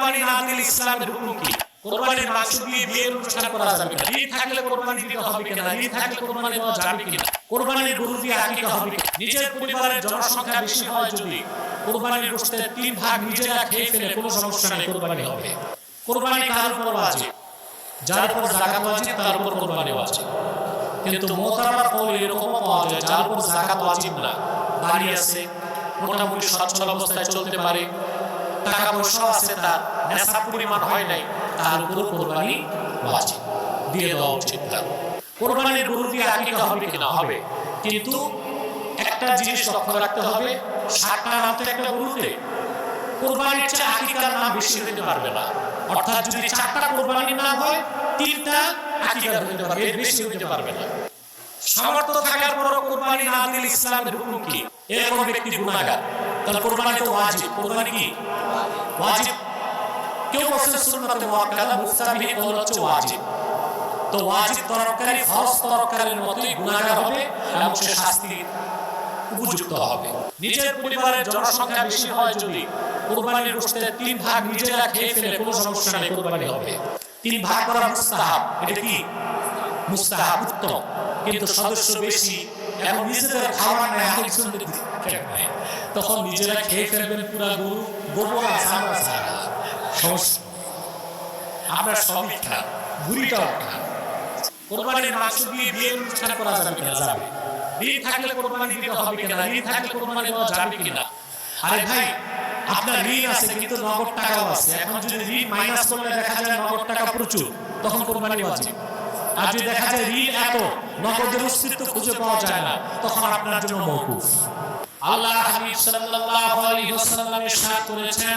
কোরবানি না দিলে ইসলামের হুকুম কি? কোরবানির মাংস দিয়ে বিয়ের অনুষ্ঠান করা যাবে না। ঈদ থাকলে কোরবানি দিতে হবে কিনা? ঈদ থাকলে কোরবানি দেওয়া যাবে কিনা? কোরবানির গরু দিয়ে আকিকা হবে কিনা? নিজের পরিবারের জনসংখ্যা বেশি হয় যদি কোরবানির গোশতের 3 ভাগ নিজেরা খেয়ে ফেলে কোনো সমস্যা নেই, কোরবানি হবে। কোরবানি কার উপর ওয়াজিব? যার উপর যাকাত ওয়াজিব তার উপর কোরবানি ওয়াজিব। কিন্তু মুতাবার কওল এরকম পাওয়া যায় যার উপর যাকাত ওয়াজিব না, বাড়ি আছে, মোটামুটি সচ্ছল অবস্থায় চলতে পারে, টাকা পয়সা আছে, তার নেশাব পরিমাণ হয় নাই, তার উপর কোরবানি ওয়াজিব, দিয়ে দেওয়া উচিত। তার কোরবানির গরু দিয়ে আকিকা হবে কিনা? হবে, কিন্তু একটা জিনিস লক্ষ্য রাখতে হবে, 60টা নাম তো একটা গরুতে, কোরবানির চেয়ে আকিকার নাম বেশি হতে পারবে না। অর্থাৎ যদি 4টা কোরবানির নাম হয়, 3টা আকিকার হতে পারবে, এর বেশি হতে পারবে না। সামর্থ্য থাকার পরও কোরবানি না দিলে ইসলামের হুকুম কি? এরকম ব্যক্তি গুনাহগার। তাহলে কোরবানি তো ওয়াজিব। কোরবানি কি ওয়াজিব? কেউ বলছে সুন্নাতে মুআক্কাদা, মুফতাহির কওল হচ্ছে ওয়াজিব। তো ওয়াজিব তরকারি ফরজ তরকারির মতই গুনাহগার হবে এবং সে শাস্তির উপযুক্ত হবে। নিজের পরিবারের জনসংখ্যা বেশি হয় যদি কোরবানির গোশতের 3 ভাগ নিজেরা খেয়ে ফেলে কোনো সমস্যা নেই, কোরবানি হবে। 3 ভাগ করা মুস্তাহাব। এটা কি মুস্তাহাব, উত্তম। কিন্তু সদস্য বেশি, এখন নিজেদের খাবার নেই, আরেকজনদের দিতে হয়, তখন নিজেরা খেয়ে ফেলবেন পুরা গরু, গোবর চামড়া ছাড়া সমস্যা। আপনার সবই খান, ভুড়িটাও খান। কোরবানির মাংস দিয়ে বিয়ের অনুষ্ঠান করা যাবে কিনা? যাবে। ঋণ থাকলে কোরবানি দিতে হবে কিনা? ঋণ থাকলে কোরবানি দেওয়া যাবে কিনা? আরে ভাই, আপনার ঋণ আছে কিন্তু নগদ টাকাও আছে, এখন যদি ঋণ মাইনাস করলে দেখা যায় নগদ টাকা প্রচুর, তখন কোরবানি ওয়াজিব। আর যদি দেখা যায় ঋণ এত, নগদের অস্তিত্ব খুঁজে পাওয়া যায় না, তখন আপনার জন্য মওকুফ। আল্লাহ হাবিব সাল্লাল্লাহু আলাইহি ওয়াসাল্লাম ইরশাদ করেছেন,